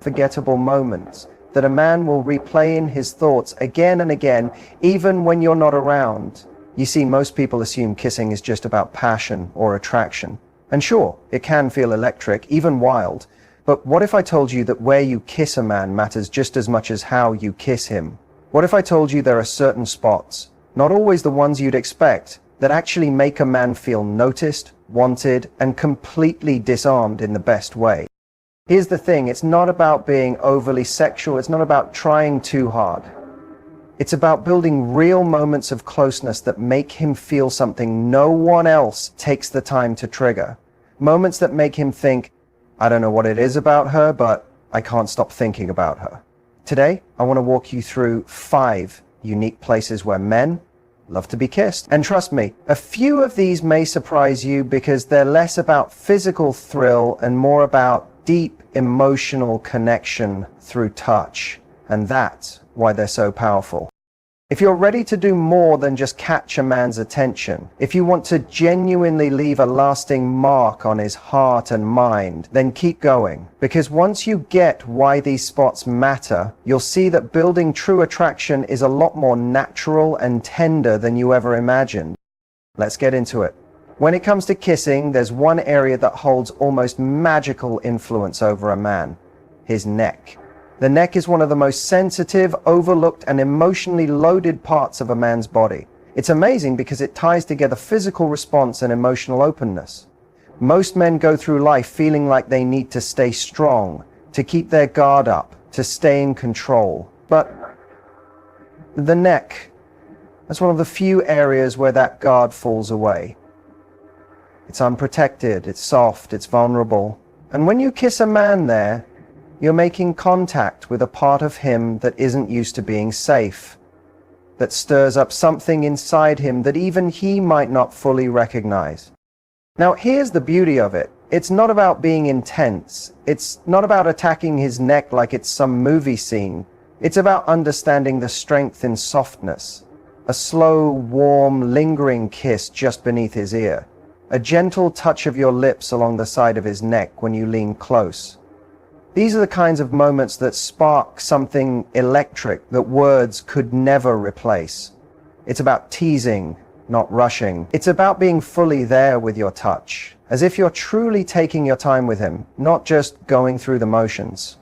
unforgettable moments that a man will replay in his thoughts again and again, even when you're not around. You see, most people assume kissing is just about passion or attraction. And sure, it can feel electric, even wild. But what if I told you that where you kiss a man matters just as much as how you kiss him? What if I told you there are certain spots, not always the ones you'd expect, that actually make a man feel noticed, wanted, and completely disarmed in the best way? Here's the thing, it's not about being overly sexual, it's not about trying too hard. It's about building real moments of closeness that make him feel something no one else takes the time to trigger. Moments that make him think, I don't know what it is about her, but I can't stop thinking about her. Today, I want to walk you through 5 unique places where men love to be kissed. And trust me, a few of these may surprise you because they're less about physical thrill and more about deep emotional connection through touch. And that's why they're so powerful. If you're ready to do more than just catch a man's attention, if you want to genuinely leave a lasting mark on his heart and mind, then keep going. Because once you get why these spots matter, you'll see that building true attraction is a lot more natural and tender than you ever imagined. Let's get into it. When it comes to kissing, there's one area that holds almost magical influence over a man: his neck. The neck is one of the most sensitive, overlooked, and emotionally loaded parts of a man's body. It's amazing because it ties together physical response and emotional openness. Most men go through life feeling like they need to stay strong, to keep their guard up, to stay in control. But the neck, that's one of the few areas where that guard falls away. It's unprotected, it's soft, it's vulnerable. And when you kiss a man there, you're making contact with a part of him that isn't used to being safe, that stirs up something inside him that even he might not fully recognize. Now, here's the beauty of it. It's not about being intense. It's not about attacking his neck like it's some movie scene. It's about understanding the strength in softness. A slow, warm, lingering kiss just beneath his ear. A gentle touch of your lips along the side of his neck when you lean close. These are the kinds of moments that spark something electric that words could never replace. It's about teasing, not rushing. It's about being fully there with your touch, as if you're truly taking your time with him, not just going through the motions.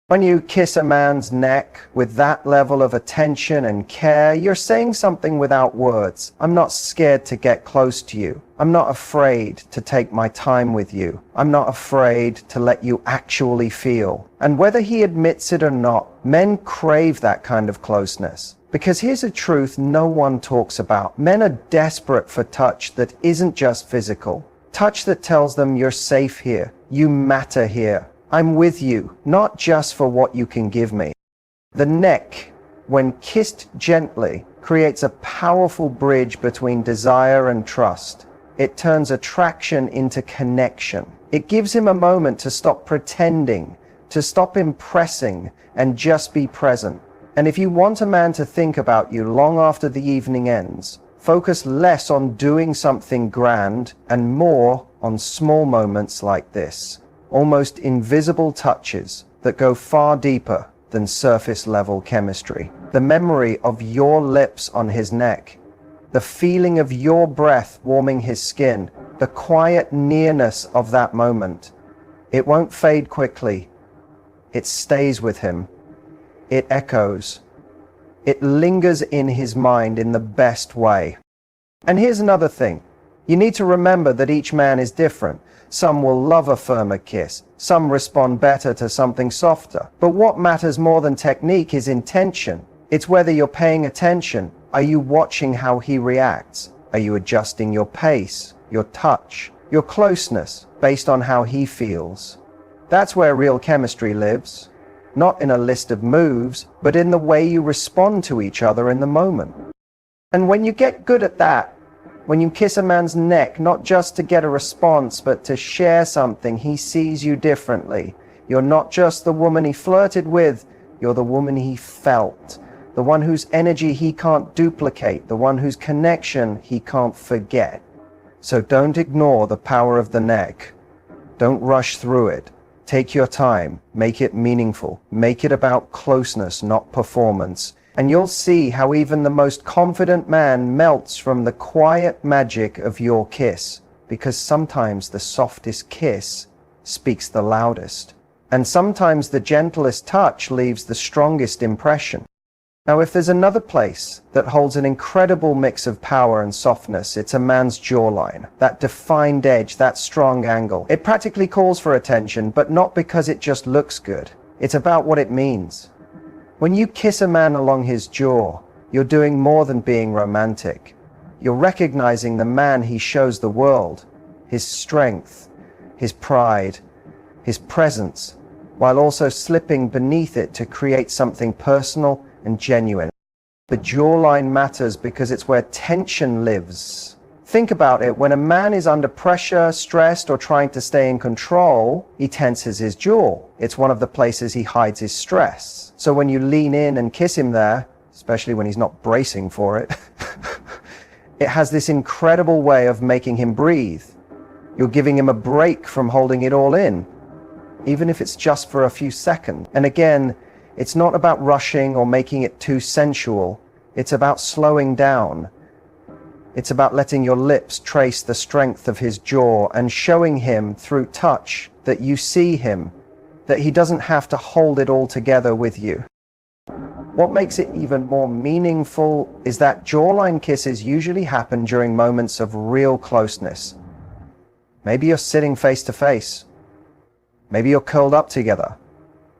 When you kiss a man's neck with that level of attention and care, you're saying something without words. I'm not scared to get close to you. I'm not afraid to take my time with you. I'm not afraid to let you actually feel. And whether he admits it or not, men crave that kind of closeness. Because here's a truth no one talks about. Men are desperate for touch that isn't just physical. Touch that tells them you're safe here. You matter here. I'm with you, not just for what you can give me. The neck, when kissed gently, creates a powerful bridge between desire and trust. It turns attraction into connection. It gives him a moment to stop pretending, to stop impressing, and just be present. And if you want a man to think about you long after the evening ends, focus less on doing something grand and more on small moments like this. Almost invisible touches that go far deeper than surface level chemistry. The memory of your lips on his neck, the feeling of your breath warming his skin, the quiet nearness of that moment. It won't fade quickly. It stays with him. It echoes. It lingers in his mind in the best way. And here's another thing. You need to remember that each man is different. Some will love a firmer kiss. Some respond better to something softer. But what matters more than technique is intention. It's whether you're paying attention. Are you watching how he reacts? Are you adjusting your pace, your touch, your closeness based on how he feels? That's where real chemistry lives. Not in a list of moves, but in the way you respond to each other in the moment. And when you get good at that, when you kiss a man's neck, not just to get a response, but to share something, he sees you differently. You're not just the woman he flirted with, you're the woman he felt. The one whose energy he can't duplicate, the one whose connection he can't forget. So don't ignore the power of the neck. Don't rush through it. Take your time, make it meaningful, make it about closeness, not performance, and you'll see how even the most confident man melts from the quiet magic of your kiss, because sometimes the softest kiss speaks the loudest, and sometimes the gentlest touch leaves the strongest impression. Now, if there's another place that holds an incredible mix of power and softness, it's a man's jawline. That defined edge, that strong angle. It practically calls for attention, but not because it just looks good. It's about what it means. When you kiss a man along his jaw, you're doing more than being romantic. You're recognizing the man he shows the world, his strength, his pride, his presence, while also slipping beneath it to create something personal and genuine. The jawline matters because it's where tension lives. Think about it. When a man is under pressure, stressed, or trying to stay in control, he tenses his jaw. It's one of the places he hides his stress. So when you lean in and kiss him there, especially when he's not bracing for it, it has this incredible way of making him breathe. You're giving him a break from holding it all in, even if it's just for a few seconds. And again, it's not about rushing or making it too sensual. It's about slowing down. It's about letting your lips trace the strength of his jaw and showing him through touch that you see him, that he doesn't have to hold it all together with you. What makes it even more meaningful is that jawline kisses usually happen during moments of real closeness. Maybe you're sitting face to face. Maybe you're curled up together.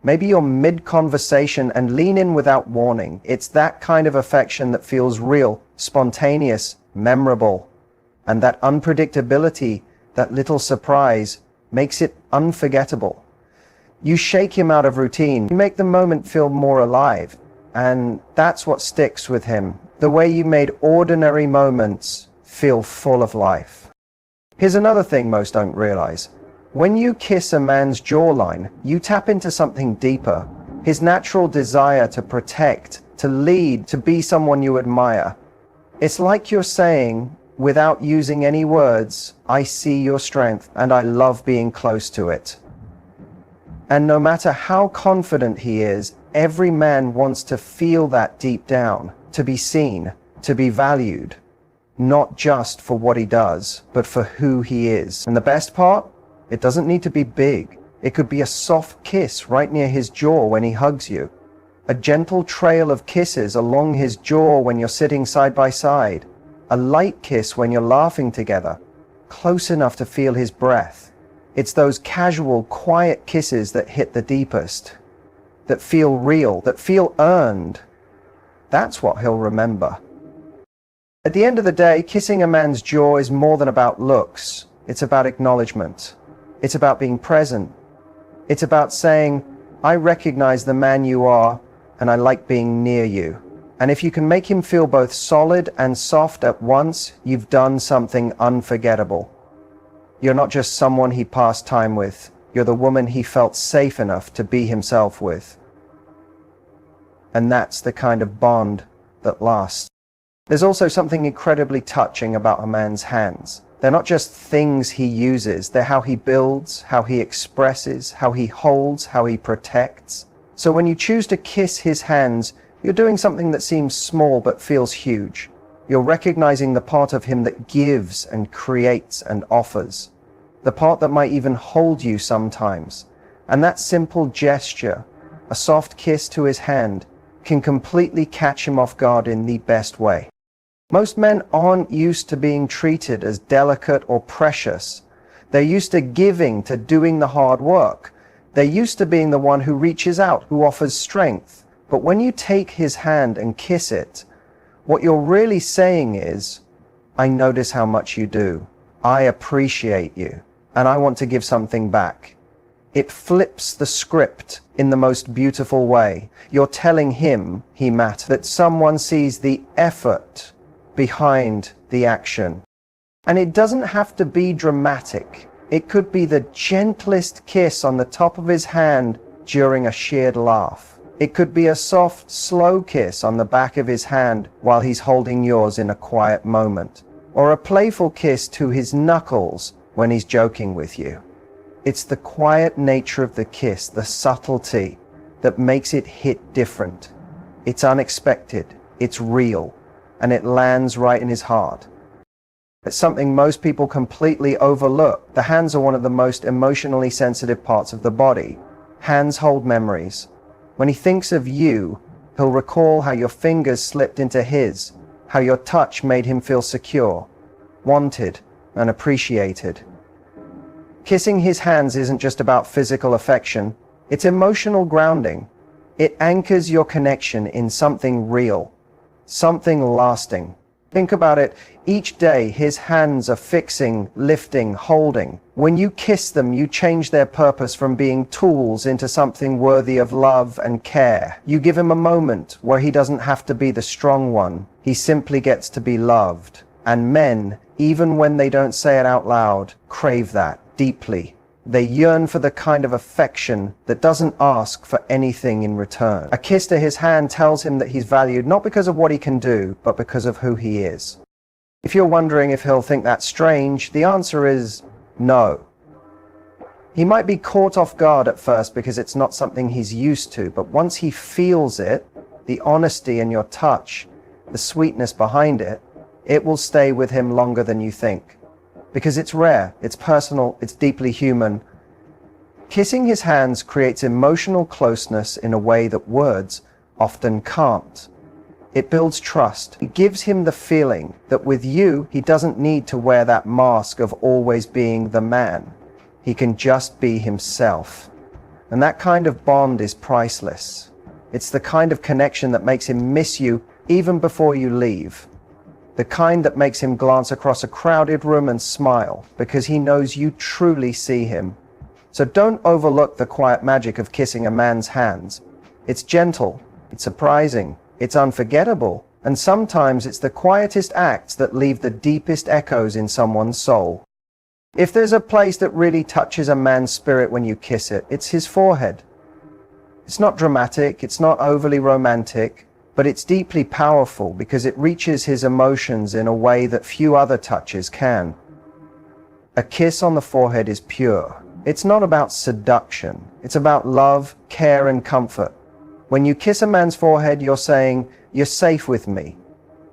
Maybe you're mid-conversation and lean in without warning. It's that kind of affection that feels real, spontaneous, memorable. And that unpredictability, that little surprise, makes it unforgettable. You shake him out of routine. You make the moment feel more alive. And that's what sticks with him. The way you made ordinary moments feel full of life. Here's another thing most don't realize. When you kiss a man's jawline, you tap into something deeper. His natural desire to protect, to lead, to be someone you admire. It's like you're saying, without using any words, I see your strength and I love being close to it. And no matter how confident he is, every man wants to feel that deep down, to be seen, to be valued, not just for what he does, but for who he is. And the best part? It doesn't need to be big. It could be a soft kiss right near his jaw when he hugs you. A gentle trail of kisses along his jaw when you're sitting side by side. A light kiss when you're laughing together, close enough to feel his breath. It's those casual, quiet kisses that hit the deepest, that feel real, that feel earned. That's what he'll remember. At the end of the day, kissing a man's jaw is more than about looks. It's about acknowledgement. It's about being present. It's about saying, I recognize the man you are, and I like being near you. And if you can make him feel both solid and soft at once, you've done something unforgettable. You're not just someone he passed time with. You're the woman he felt safe enough to be himself with. And that's the kind of bond that lasts. There's also something incredibly touching about a man's hands. They're not just things he uses, they're how he builds, how he expresses, how he holds, how he protects. So when you choose to kiss his hands, you're doing something that seems small but feels huge. You're recognizing the part of him that gives and creates and offers. The part that might even hold you sometimes. And that simple gesture, a soft kiss to his hand, can completely catch him off guard in the best way. Most men aren't used to being treated as delicate or precious. They're used to giving, to doing the hard work. They're used to being the one who reaches out, who offers strength. But when you take his hand and kiss it, what you're really saying is, I notice how much you do. I appreciate you, and I want to give something back. It flips the script in the most beautiful way. You're telling him he matters, that someone sees the effort behind the action. And it doesn't have to be dramatic. It could be the gentlest kiss on the top of his hand during a shared laugh. It could be a soft, slow kiss on the back of his hand while he's holding yours in a quiet moment. Or a playful kiss to his knuckles when he's joking with you. It's the quiet nature of the kiss, the subtlety, that makes it hit different. It's unexpected, it's real, and it lands right in his heart. It's something most people completely overlook. The hands are one of the most emotionally sensitive parts of the body. Hands hold memories. When he thinks of you, he'll recall how your fingers slipped into his, how your touch made him feel secure, wanted, and appreciated. Kissing his hands isn't just about physical affection, it's emotional grounding. It anchors your connection in something real, something lasting. Think about it, each day his hands are fixing, lifting, holding. When you kiss them, you change their purpose from being tools into something worthy of love and care. You give him a moment where he doesn't have to be the strong one, he simply gets to be loved. And men, even when they don't say it out loud, crave that deeply. They yearn for the kind of affection that doesn't ask for anything in return. A kiss to his hand tells him that he's valued not because of what he can do, but because of who he is. If you're wondering if he'll think that's strange, the answer is no. He might be caught off guard at first because it's not something he's used to, but once he feels it, the honesty in your touch, the sweetness behind it, it will stay with him longer than you think. Because it's rare, it's personal, it's deeply human. Kissing his hands creates emotional closeness in a way that words often can't. It builds trust. It gives him the feeling that with you, he doesn't need to wear that mask of always being the man. He can just be himself. And that kind of bond is priceless. It's the kind of connection that makes him miss you even before you leave. The kind that makes him glance across a crowded room and smile because he knows you truly see him. So don't overlook the quiet magic of kissing a man's hands. It's gentle, it's surprising, it's unforgettable, and sometimes it's the quietest acts that leave the deepest echoes in someone's soul. If there's a place that really touches a man's spirit when you kiss it, it's his forehead. It's not dramatic, it's not overly romantic, but it's deeply powerful because it reaches his emotions in a way that few other touches can. A kiss on the forehead is pure. It's not about seduction. It's about love, care, and comfort. When you kiss a man's forehead, you're saying, "You're safe with me.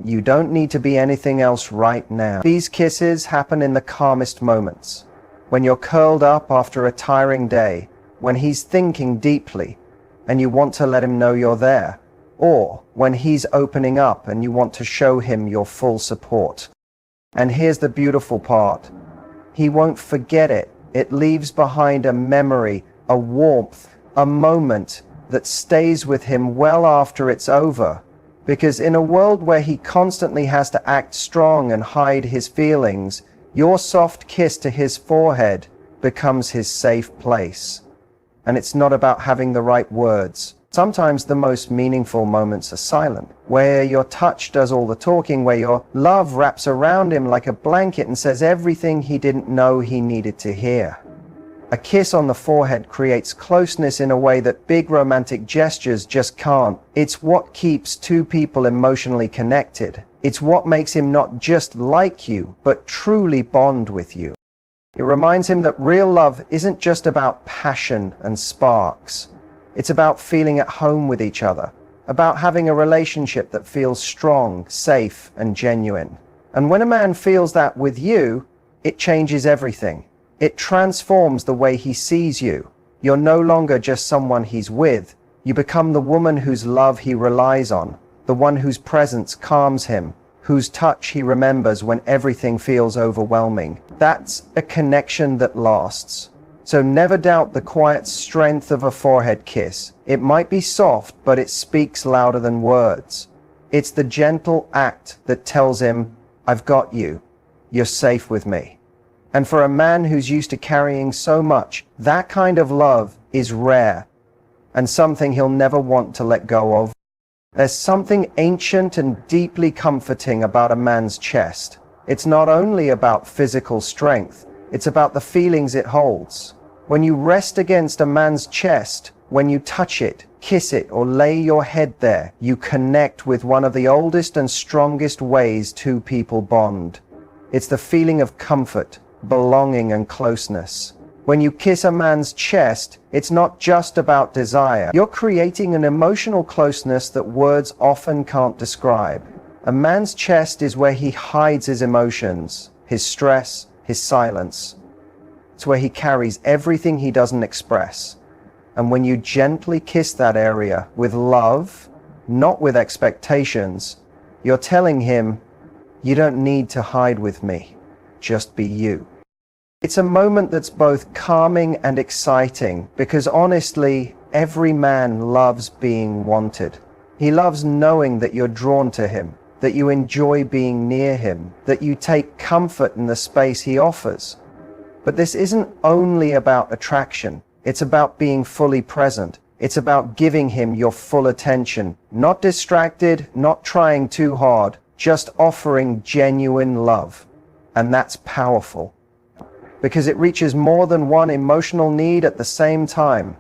You don't need to be anything else right now." These kisses happen in the calmest moments. When you're curled up after a tiring day, when he's thinking deeply, and you want to let him know you're there. Or when he's opening up and you want to show him your full support. And here's the beautiful part. He won't forget it. It leaves behind a memory, a warmth, a moment that stays with him well after it's over. Because in a world where he constantly has to act strong and hide his feelings, your soft kiss to his forehead becomes his safe place. And it's not about having the right words. Sometimes the most meaningful moments are silent, where your touch does all the talking, where your love wraps around him like a blanket and says everything he didn't know he needed to hear. A kiss on the forehead creates closeness in a way that big romantic gestures just can't. It's what keeps two people emotionally connected. It's what makes him not just like you, but truly bond with you. It reminds him that real love isn't just about passion and sparks. It's about feeling at home with each other, about having a relationship that feels strong, safe, and genuine. And when a man feels that with you, it changes everything. It transforms the way he sees you. You're no longer just someone he's with. You become the woman whose love he relies on, the one whose presence calms him, whose touch he remembers when everything feels overwhelming. That's a connection that lasts. So never doubt the quiet strength of a forehead kiss. It might be soft, but it speaks louder than words. It's the gentle act that tells him, "I've got you. You're safe with me." And for a man who's used to carrying so much, that kind of love is rare and something he'll never want to let go of. There's something ancient and deeply comforting about a man's chest. It's not only about physical strength, it's about the feelings it holds. When you rest against a man's chest, when you touch it, kiss it, or lay your head there, you connect with one of the oldest and strongest ways two people bond. It's the feeling of comfort, belonging, and closeness. When you kiss a man's chest, it's not just about desire. You're creating an emotional closeness that words often can't describe. A man's chest is where he hides his emotions, his stress, his silence. It's where he carries everything he doesn't express. And when you gently kiss that area with love, not with expectations, you're telling him, you don't need to hide with me, just be you. It's a moment that's both calming and exciting because honestly, every man loves being wanted. He loves knowing that you're drawn to him, that you enjoy being near him, that you take comfort in the space he offers. But this isn't only about attraction. It's about being fully present. It's about giving him your full attention, not distracted, not trying too hard, just offering genuine love. And that's powerful, because it reaches more than one emotional need at the same time.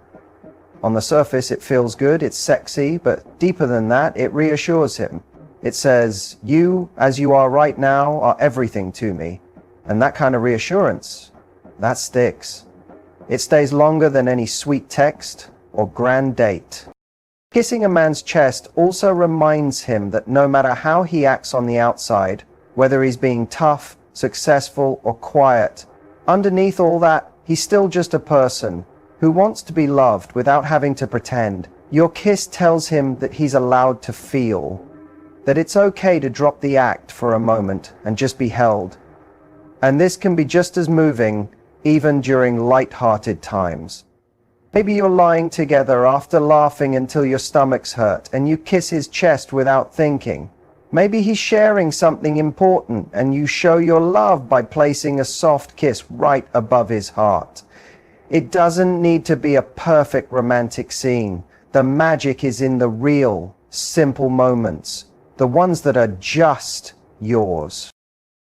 On the surface, it feels good, it's sexy, but deeper than that, it reassures him. It says, you, as you are right now, are everything to me. And that kind of reassurance, that sticks. It stays longer than any sweet text or grand date. Kissing a man's chest also reminds him that no matter how he acts on the outside, whether he's being tough, successful, or quiet, underneath all that, he's still just a person who wants to be loved without having to pretend. Your kiss tells him that he's allowed to feel, that it's okay to drop the act for a moment and just be held. And this can be just as moving, even during light-hearted times. Maybe you're lying together after laughing until your stomach's hurt, and you kiss his chest without thinking. Maybe he's sharing something important, and you show your love by placing a soft kiss right above his heart. It doesn't need to be a perfect romantic scene. The magic is in the real, simple moments, the ones that are just yours.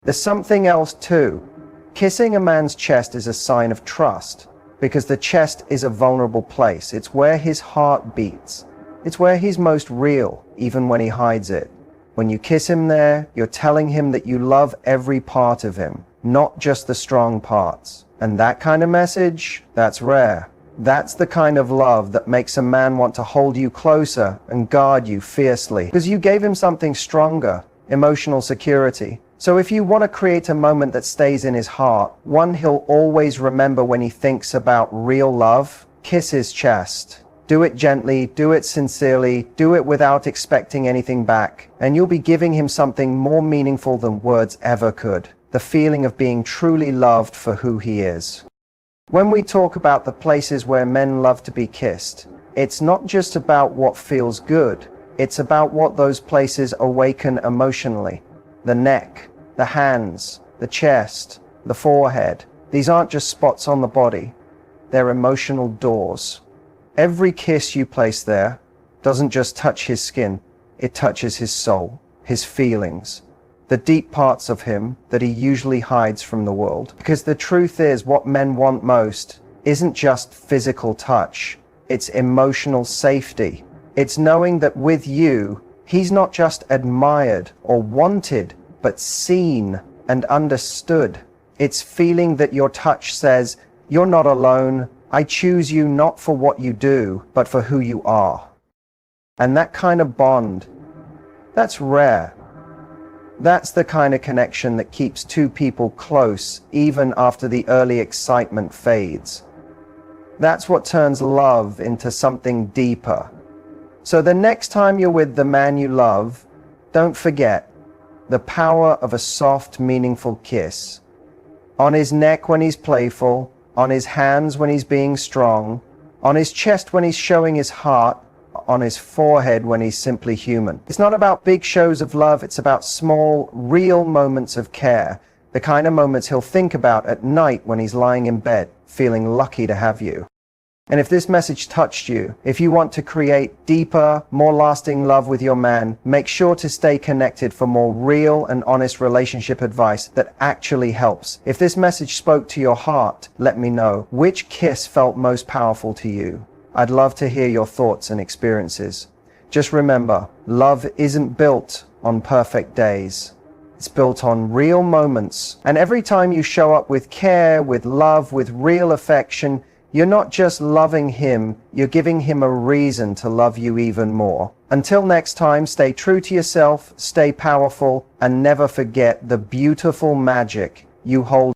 There's something else too. Kissing a man's chest is a sign of trust, because the chest is a vulnerable place. It's where his heart beats. It's where he's most real, even when he hides it. When you kiss him there, you're telling him that you love every part of him, not just the strong parts. And that kind of message, that's rare. That's the kind of love that makes a man want to hold you closer and guard you fiercely, because you gave him something stronger, emotional security. So if you want to create a moment that stays in his heart, one he'll always remember when he thinks about real love, kiss his chest. Do it gently, do it sincerely, do it without expecting anything back, and you'll be giving him something more meaningful than words ever could. The feeling of being truly loved for who he is. When we talk about the places where men love to be kissed, it's not just about what feels good, it's about what those places awaken emotionally. The neck, the hands, the chest, the forehead. These aren't just spots on the body, they're emotional doors. Every kiss you place there doesn't just touch his skin, it touches his soul, his feelings, the deep parts of him that he usually hides from the world. Because the truth is, what men want most isn't just physical touch, it's emotional safety. It's knowing that with you, he's not just admired or wanted, but seen and understood. It's feeling that your touch says, you're not alone, I choose you not for what you do, but for who you are. And that kind of bond, that's rare. That's the kind of connection that keeps two people close even after the early excitement fades. That's what turns love into something deeper. So the next time you're with the man you love, don't forget the power of a soft, meaningful kiss. On his neck when he's playful, on his hands when he's being strong, on his chest when he's showing his heart, on his forehead when he's simply human. It's not about big shows of love, it's about small, real moments of care. The kind of moments he'll think about at night when he's lying in bed, feeling lucky to have you. And if this message touched you, if you want to create deeper, more lasting love with your man, make sure to stay connected for more real and honest relationship advice that actually helps. If this message spoke to your heart, let me know. Which kiss felt most powerful to you? I'd love to hear your thoughts and experiences. Just remember, love isn't built on perfect days. It's built on real moments. And every time you show up with care, with love, with real affection, you're not just loving him, you're giving him a reason to love you even more. Until next time, stay true to yourself, stay powerful, and never forget the beautiful magic you hold